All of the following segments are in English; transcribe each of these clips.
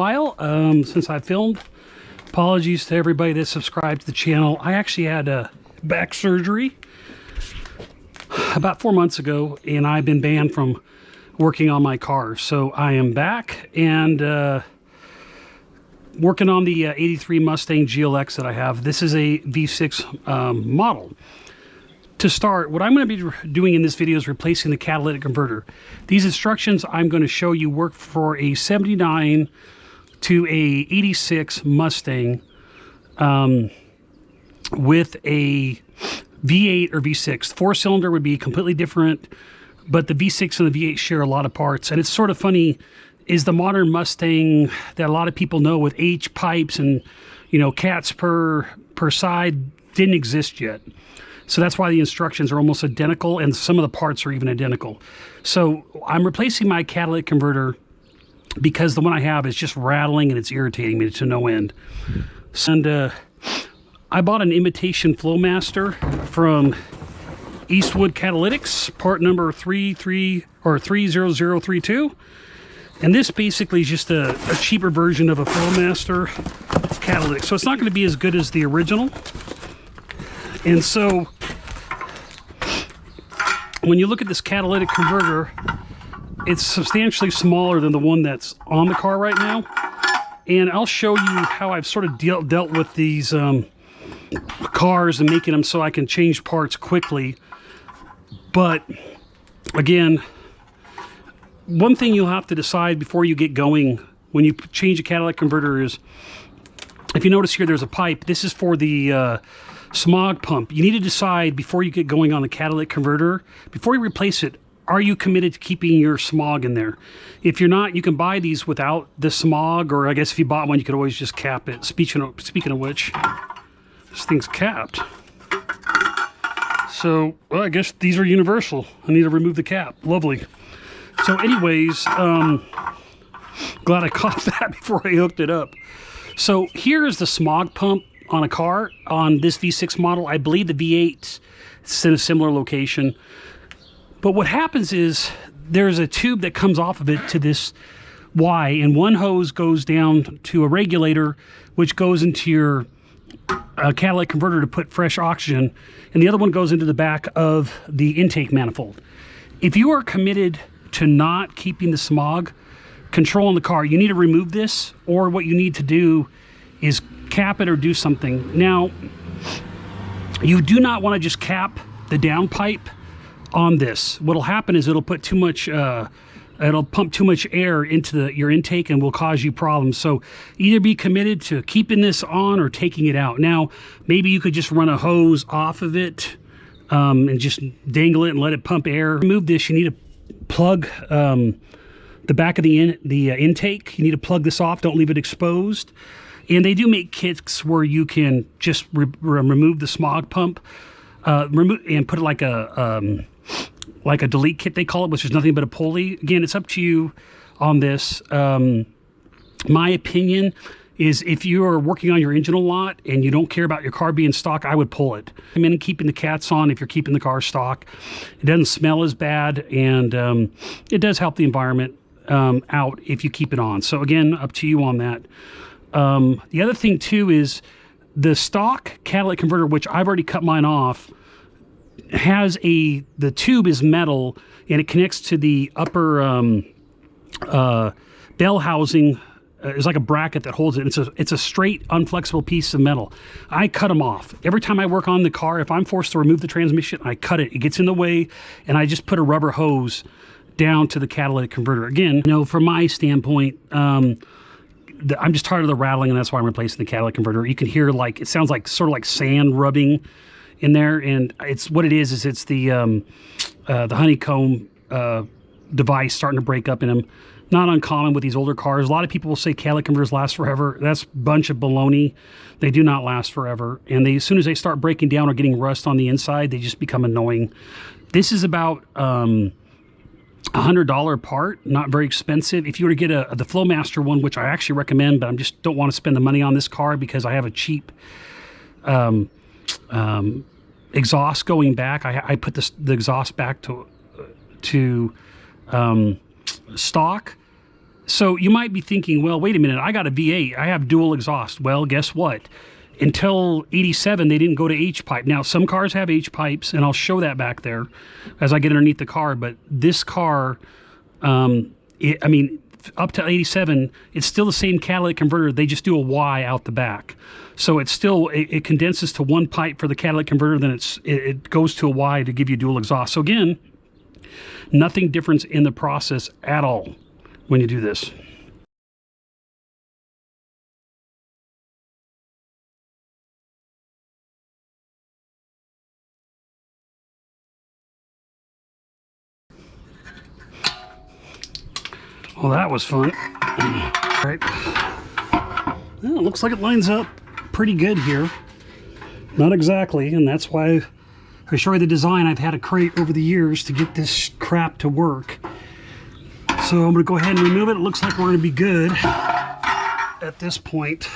while since I filmed. Apologies to everybody that subscribed to the channel. I actually had back surgery about 4 months ago, and I've been banned from working on my car. So I am back and working on the 83 Mustang GLX that I have. This is a V6 model. To start, what I'm going to be doing in this video is replacing the catalytic converter. These instructions I'm going to show you work for a 79 to a 86 Mustang with a V8 or V6. Four-cylinder would be completely different, but the V6 and the V8 share a lot of parts. And it's sort of funny, is the modern Mustang that a lot of people know with H pipes and, you know, cats per side didn't exist yet. So that's why the instructions are almost identical, and some of the parts are even identical. So I'm replacing my catalytic converter because the one I have is just rattling and it's irritating me to no end. And I bought an imitation Flowmaster from Eastwood Catalytics, part number 30032. And this basically is just a cheaper version of a Flowmaster catalytic. So it's not going to be as good as the original. And so when you look at this catalytic converter, it's substantially smaller than the one that's on the car right now. And I'll show you how I've sort of dealt with these cars and making them so I can change parts quickly. But again, one thing you'll have to decide before you get going when you change a catalytic converter is, if you notice here there's a pipe, this is for the Smog pump. You need to decide before you get going on the catalytic converter, before you replace it, are you committed to keeping your Smog in there? If you're not, you can buy these without the Smog, or I guess if you bought one, you could always just cap it. Speaking of which, this thing's capped. So, well, I guess these are universal. I need to remove the cap. Lovely. So anyways, glad I caught that before I hooked it up. So here's the Smog pump on a car on this V6 model. I believe the V8 is in a similar location. But what happens is there's a tube that comes off of it to this Y, and one hose goes down to a regulator, which goes into your catalytic converter to put fresh oxygen, and the other one goes into the back of the intake manifold. If you are committed to not keeping the Smog control in the car, you need to remove this, or what you need to do is cap it or do something. Now, you do not want to just cap the downpipe on this. What'll happen is it'll put too much, it'll pump too much air into your intake and will cause you problems. So either be committed to keeping this on or taking it out. Now, maybe you could just run a hose off of it and just dangle it and let it pump air. Remove this, you need to plug the back of the intake. You need to plug this off, don't leave it exposed. And they do make kits where you can just remove the Smog pump, and put it like a delete kit, they call it, which is nothing but a pulley. Again, it's up to you on this. My opinion is, if you are working on your engine a lot and you don't care about your car being stock, I would pull it. I mean, keeping the cats on if you're keeping the car stock. It doesn't smell as bad, and it does help the environment out if you keep it on. So again, up to you on that. The other thing too is the stock catalytic converter, which I've already cut mine off, has the tube is metal, and it connects to the upper bell housing. There's like a bracket that holds it. It's a straight, unflexible piece of metal. I cut them off. Every time I work on the car, if I'm forced to remove the transmission, I cut it. It gets in the way, and I just put a rubber hose down to the catalytic converter. Again, you know, from my standpoint, I'm just tired of the rattling, and that's why I'm replacing the catalytic converter. You can hear, like, it sounds like sort of like sand rubbing in there, and it's what it is it's the honeycomb device starting to break up in them. Not uncommon with these older cars. A lot of people will say catalytic converters last forever. That's a bunch of baloney. They do not last forever, and as soon as they start breaking down or getting rust on the inside, they just become annoying. This is about $100 part, not very expensive. If you were to get the Flowmaster one, which I actually recommend, but I just don't want to spend the money on this car because I have a cheap exhaust going back. I put the exhaust back to stock. So you might be thinking, well, wait a minute, I got a V8, I have dual exhaust. Well, guess what? Until 87, they didn't go to H-pipe. Now, some cars have H-pipes, and I'll show that back there as I get underneath the car, but this car, I mean, up to 87, it's still the same catalytic converter. They just do a Y out the back. So it's still, it condenses to one pipe for the catalytic converter, then it goes to a Y to give you dual exhaust. So again, nothing different in the process at all when you do this. Well, that was fun. All right. Well, it looks like it lines up pretty good here. Not exactly, and that's why I show you the design. I've had a crate over the years to get this crap to work. So I'm going to go ahead and remove it. It looks like we're going to be good at this point.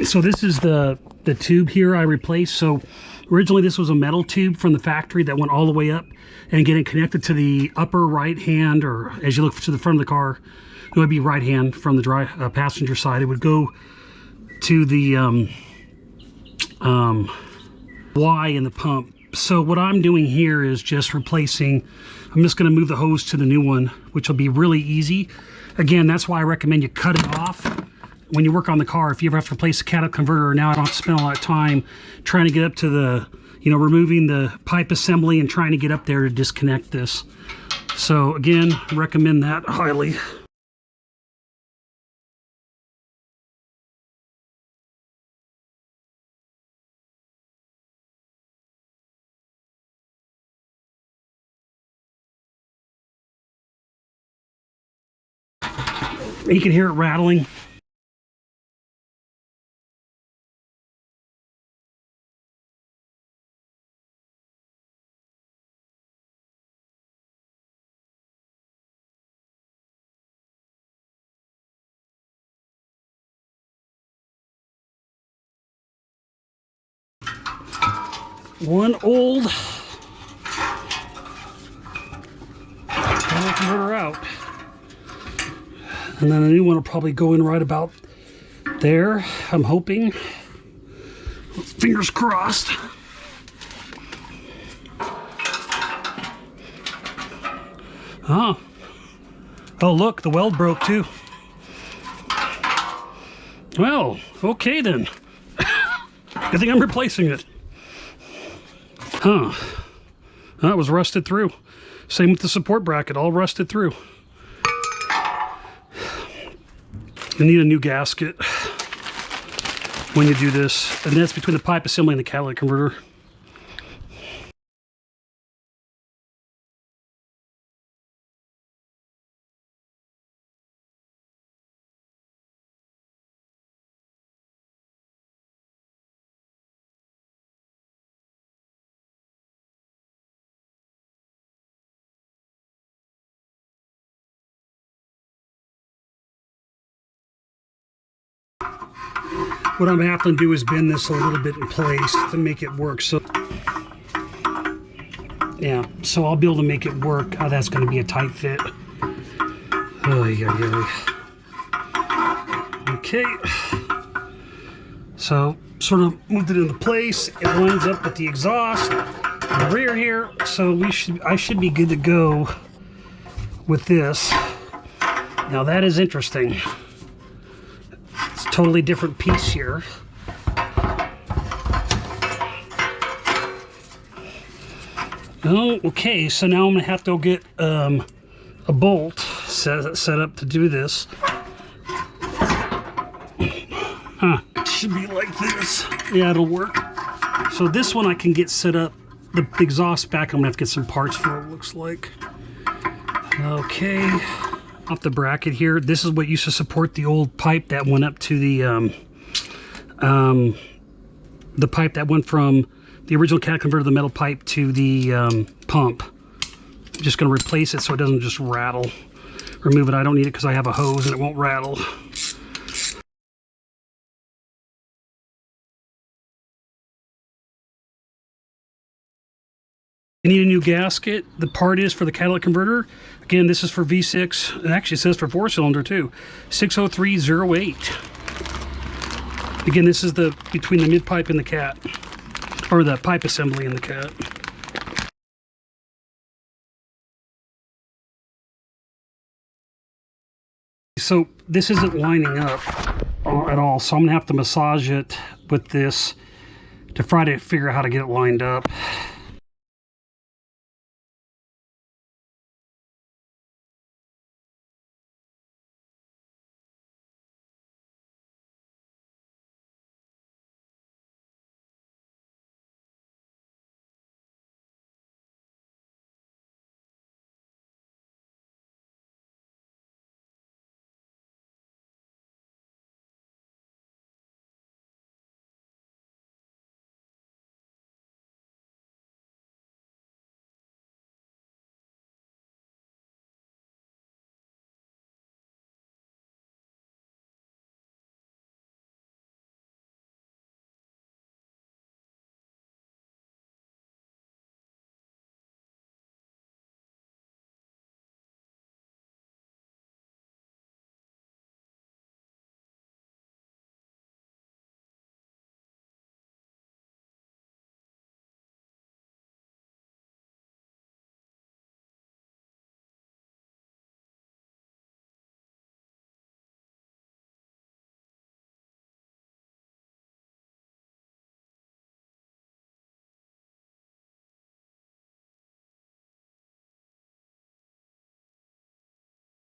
So this is the tube here I replaced. So originally this was a metal tube from the factory that went all the way up, and again it connected to the upper right hand, or as you look to the front of the car, it would be right hand from the passenger side. It would go to the Y in the pump. So what I'm doing here is just replacing, I'm just going to move the hose to the new one, which will be really easy. Again, that's why I recommend you cut it off when you work on the car. If you ever have to replace a catalytic converter, now I don't have to spend a lot of time trying to get up to the, removing the pipe assembly and trying to get up there to disconnect this. So again, recommend that highly. You can hear it rattling. One old converter out, and then a new one will probably go in right about there, I'm hoping. Fingers crossed. Oh look, the weld broke too. Well, okay then. Good thing I'm replacing it. That was rusted through. Same with the support bracket, all rusted through. You need a new gasket when you do this, and that's between the pipe assembly and the catalytic converter. what I'm gonna have to do is bend this a little bit in place to make it work. So yeah, so I'll be able to make it work. Oh, that's gonna be a tight fit. Oh, yeah. Okay. So sort of moved it into place. It lines up with the exhaust in the rear here. So I should be good to go with this. Now that is interesting. It's a totally different piece here. Oh, okay, so now I'm gonna have to go get a bolt set up to do this. Huh, it should be like this. Yeah, it'll work. So this one I can get set up. The exhaust back, I'm gonna have to get some parts for it, looks like. Okay, off the bracket here. This is what used to support the old pipe that went up to the pipe that went from the original catalytic converter, the metal pipe, to the pump. I'm just going to replace it so it doesn't just rattle. Remove it. I don't need it because I have a hose and it won't rattle. I need a new gasket. The part is for the catalytic converter. Again, this is for V6. It actually says for 4-cylinder too. 60308. Again, this is between the mid pipe and the cat. Or the pipe assembly in the cat. So this isn't lining up at all, so I'm gonna have to massage it with this to try to figure out how to get it lined up.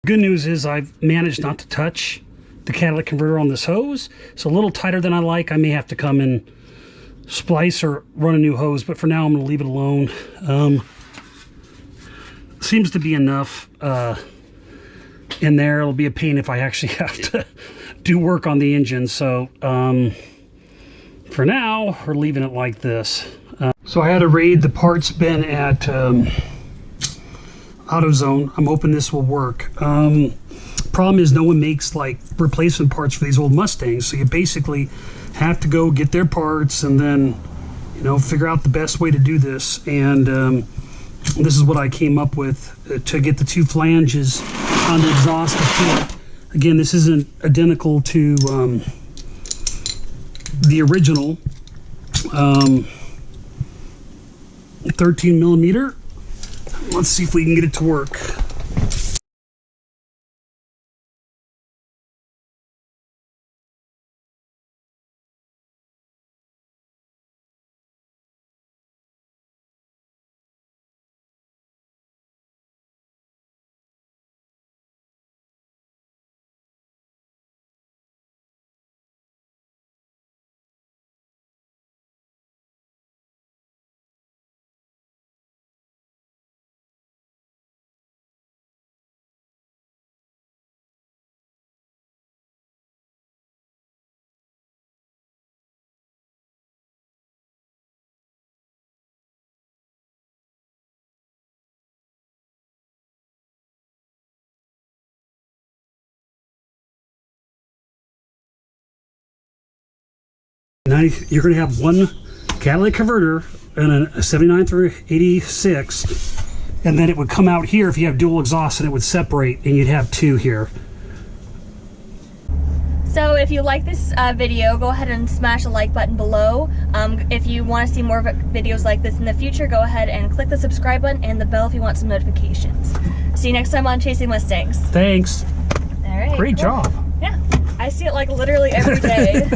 Good news is I've managed not to touch the catalytic converter on this hose. It's a little tighter than I like. I may have to come and splice or run a new hose, but for now I'm going to leave it alone. Seems to be enough in there. It'll be a pain if I actually have to do work on the engine. So for now, we're leaving it like this. So I had to raid the parts bin at AutoZone. I'm hoping this will work. Problem is no one makes like replacement parts for these old Mustangs, so you basically have to go get their parts and then, you know, figure out the best way to do this. And this is what I came up with to get the two flanges on the exhaust kit. Again, this isn't identical to the original 13 millimeter. Let's see if we can get it to work. You're going to have one catalytic converter and a 79 through 86, and then it would come out here if you have dual exhaust, and it would separate, and you'd have two here. So if you like this video, go ahead and smash the like button below. If you want to see more videos like this in the future, go ahead and click the subscribe button and the bell if you want some notifications. See you next time on Chasing Mustangs. Thanks. All right. Great job. Yeah, I see it like literally every day.